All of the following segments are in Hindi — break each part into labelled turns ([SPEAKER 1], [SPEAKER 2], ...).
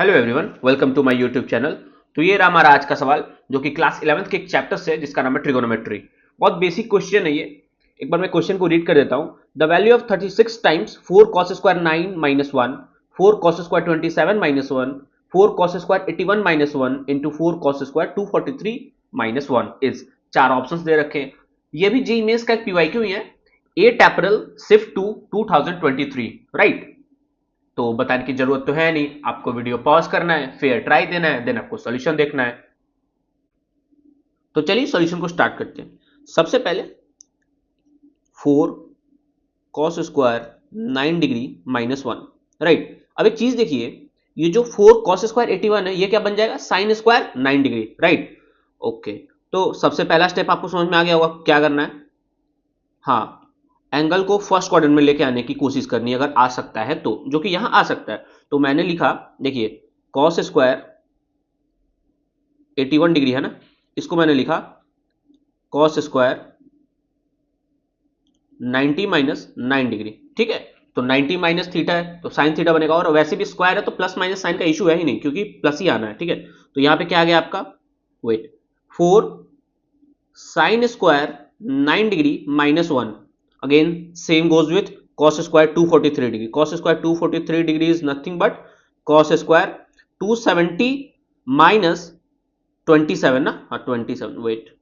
[SPEAKER 1] Hello everyone, welcome to my YouTube channel. तो ये रहा हमारा आज का सवाल जो कि क्लास 11th के एक चैप्टर से जिसका नाम है ट्रिगोनोमेट्री। बहुत बेसिक क्वेश्चन है ये। एक बार मैं क्वेश्चन को रीड कर देता हूं। The value of 36 times 4 cos square 9 minus 1, 4 cos square 27 minus 1, 4 cos square 81 minus 1 into 4 cos square 243 minus 1 is. चार ऑप्शंस दे रखे हैं। ये भी जेईई मेंस का एक पीवाईक्यू ही है। 8 अप्रैल शिफ्ट टू 2023, राइट। तो बताने की जरूरत तो है नहीं, आपको वीडियो पॉज करना है, फेयर ट्राई देना है, देन आपको सॉल्यूशन देखना है। तो चलिए सॉल्यूशन को स्टार्ट करते हैं। सबसे पहले 4 cos square 9 degree minus 1, right. अब एक चीज देखिए, ये जो 4 cos स्क्वायर 81 है, ये क्या बन जाएगा, sign square 9 degree, right. Okay, तो सबसे पहला स्टेप आपको समझ में आ गया होगा क्या करना है। हाँ, एंगल को फर्स्ट क्वाड्रेंट में लेके आने की कोशिश करनी है, अगर आ सकता है तो, जो कि यहां आ सकता है। तो मैंने लिखा, देखिए कॉस स्क्वायर 81 डिग्री है ना, इसको मैंने लिखा कॉस स्क्वायर 90 माइनस 9 डिग्री, ठीक है। तो 90 माइनस थीटा है तो साइन थीटा बनेगा, और वैसे भी स्क्वायर है तो प्लस माइनस साइन का इशू है ही नहीं, क्योंकि प्लस ही आना है, ठीक है। तो यहां पे क्या आ गया आपका, wait, 4 sine square 9 degree minus 1, again same goes with cos square 243 degree. cos square 243 degree is nothing but cos square 270 minus 27 ना, हाँ 27, वेट,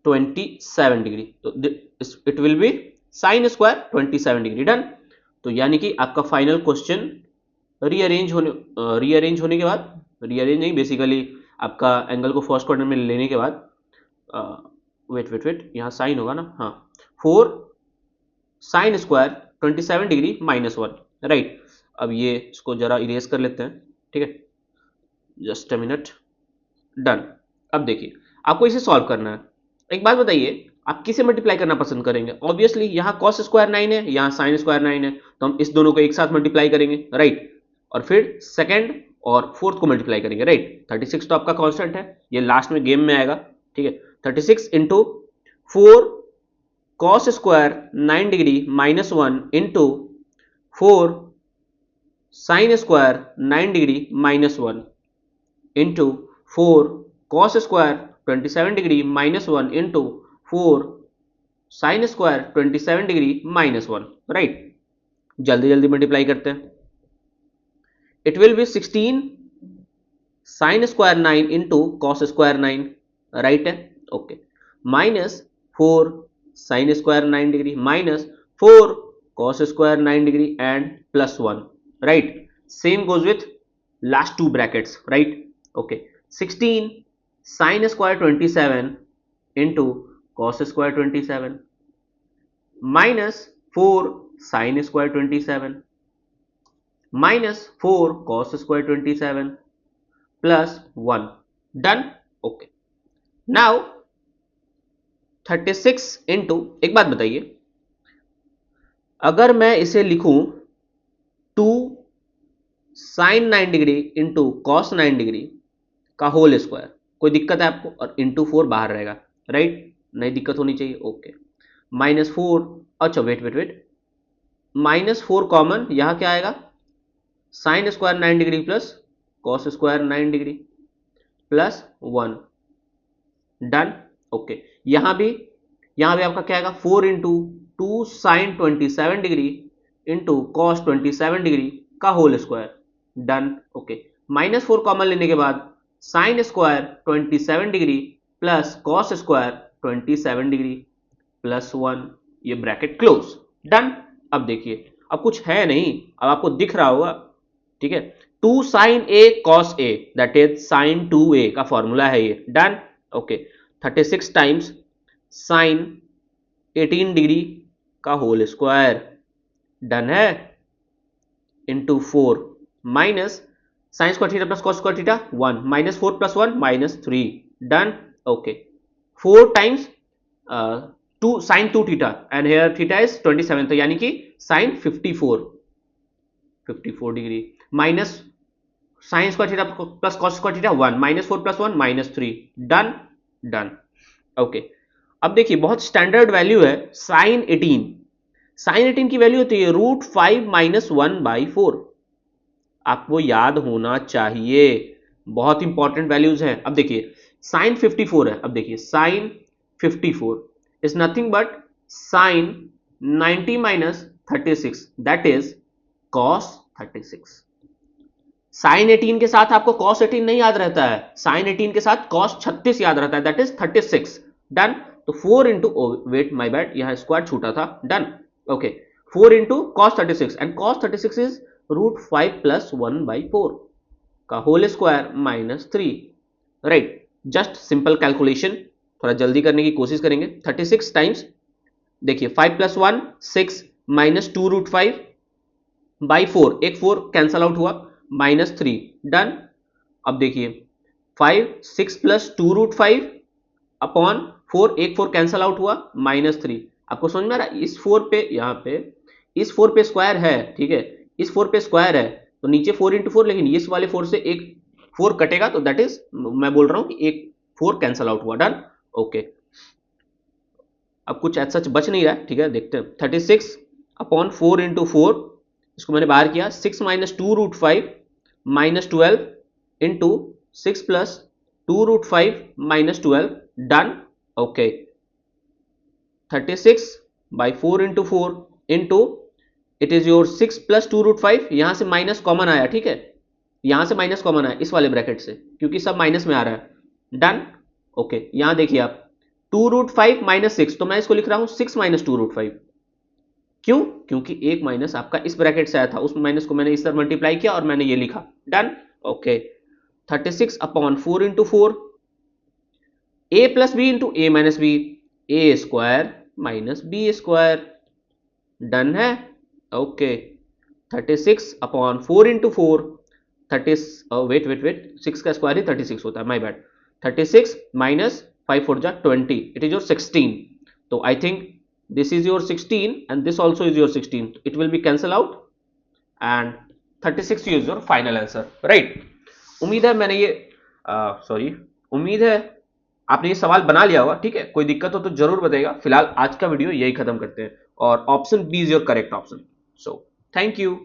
[SPEAKER 1] 27 डिग्री। तो it will be sine square 27 degree, done. तो यानी कि आपका फाइनल क्वेश्चन रीअरेंज होने के बाद, रीअरेंज नहीं, बेसिकली आपका एंगल को फर्स्ट क्वाड्रेंट में लेने के बाद, वेट यहाँ साइन होगा ना, हाँ, 4 sine square 27 degree minus 1, right. अब ये इसको जरा इरेज कर लेते हैं, ठीक है, जस्ट अ मिनट, डन। अब देखिए आपको इसे सॉल्व करना है। एक बात बताइए, आप किसे मल्टीप्लाई करना पसंद करेंगे। ऑब्वियसली यहाँ cos स्क्वायर 9 है, यहाँ साइन स्क्वायर 9 है, तो हम इस दोनों को एक साथ मल्टीप्लाई करेंगे, राइट। और फिर सेकंड और फोर्थ को मल्टीप्लाई करेंगे, राइट। 36 तो आपका कांस्टेंट है, ये लास्ट में गेम में आएगा, ठीक है। 36 into 4 cos square 9 degree minus 1 into 4 sine square 9 degree minus 1 into 4 cos square 27 degree minus 1 into 4 sine square 27 degree minus 1, right. जल्दी जल्दी मल्टीप्लाई करते हैं। It will be 16 sine square 9 into cos square 9, right है, okay, minus 4 sine square 9 degree minus 4 cos square 9 degree and plus 1, right. Same goes with last two brackets, right, okay. 16 sine square 27 into cos square 27 minus 4 sine square 27 minus 4 cos square 27 plus 1, done, okay. Now 36 into, एक बात बताइए, अगर मैं इसे लिखूं 2 sine 9 degree into cos 9 degree का होल स्क्वायर, कोई दिक्कत है आपको, और इंटू 4 बाहर रहेगा, राइट, नहीं दिक्कत होनी चाहिए, ओके। माइनस 4, अच्छा वेट, माइनस 4 कॉमन, यहां क्या आएगा, sine square 9 degree plus cos square 9 degree plus 1, done, okay. यहां भी आपका क्या आएगा, 4 into 2 sine 27 degree into cos 27 degree का whole square, done, okay. Minus 4 common लेने के बाद sine square 27 degree plus cos square 27 degree plus 1, ये ब्रैकेट क्लोज, डन। अब देखिए, अब कुछ है नहीं, अब आपको दिख रहा होगा, ठीक है। 2 sine A cos A, that is sine 2a का फॉर्मूला है ये, done, okay. 36 times sine 18 degree का होल स्क्वायर, डन है, into 4 minus sine square theta plus cos square theta 1 minus 4 plus 1 minus 3, done, okay. 4 times 2 sine 2 theta and here theta is 27, तो यानी कि sine 54 degree minus sine square theta plus cos square theta 1 minus 4 plus 1 minus 3, done, done, okay. अब देखिए बहुत स्टैंडर्ड वैल्यू है साइन 18, साइन 18 की वैल्यू होती है √5 माइनस 1 बाई 4। आपको याद होना चाहिए, बहुत इंपॉर्टेंट वैल्यूज हैं। अब देखिए साइन 54 है, अब देखिए sine 54 is nothing but sine 90 minus 36 that is cos 36। Sine 18 के साथ आपको कॉस 18 नहीं याद रहता है, साइन 18 के साथ कॉस 36 याद रहता है, दैट इज 36। डन। तो 4 इंटू, वेट माई बैड, यहां स्क्वायर छूटा था। Done. Okay, 4 into cos 36 and cos 36 is root 5 plus 1/4 का whole square minus 3। Right, just simple calculation, थोड़ा जल्दी करने की कोशिश करेंगे। 36 टाइम्स, देखिए 5 प्लस 1 6 माइनस 2 रूट 5 बाई 4, एक 4 कैंसल आउट हुआ, माइनस 3। डन। अब देखिए 5 6 प्लस 2 रूट 5 अपॉन 4, एक 4 कैंसल आउट हुआ, माइनस 3। आपको समझ में आ रहा है? इस 4 पे, यहाँ पे इस 4 पे स्क्वायर है, ठीक है, इस 4 पे स्क्वायर है तो नीचे 4 इंटू 4, लेकिन इस वाले 4 से एक 4 कटेगा तो दैट इज, मैं बोल रहा हूं कि एक 4 कैंसल आउट हुआ। डन। ओके, अब कुछ ऐसा सच बच नहीं रहा है, ठीक है, देखते हैं। 36 अपॉन 4 इंटू 4, इसको मैंने बाहर किया, 6 minus 2 root 5 minus 12 into 6 plus 2 root 5 minus 12। Done. Okay, 36 by 4 into 4 into it is your 6 plus 2 root 5, यहां से माइनस कॉमन आया, ठीक है, यहां से माइनस कॉमन आया इस वाले ब्रैकेट से, क्योंकि सब माइनस में आ रहा है। डन। ओके, यहां देखिए आप 2 रूट 5 माइनस 6, तो मैं इसको लिख रहा हूं 6 माइनस 2 रूट 5। क्यों? क्योंकि एक माइनस आपका इस ब्रैकेट से आया था, उस माइनस को मैंने इस तरह मल्टीप्लाई किया और मैंने ये लिखा। Done. Okay, 36 upon 4 into 4, A plus B into A minus B, A square minus B square. Done है। Okay, 36 upon 4 into 4, 30, wait wait wait, 6 का स्क्वायर ही 36 होता है, माई बैड। 36 माइनस 5 4 जा 20, इट इज योर 16। तो I think this is your 16 and this also is your 16, it will be cancel out and 36 is your final answer, right? उम्मीद है मैंने ये सॉरी उम्मीद है आपने ये सवाल बना लिया होगा, ठीक है। कोई दिक्कत हो तो जरूर बताइएगा। फिलहाल आज का वीडियो यही खत्म करते हैं और option B is your correct option. So thank you.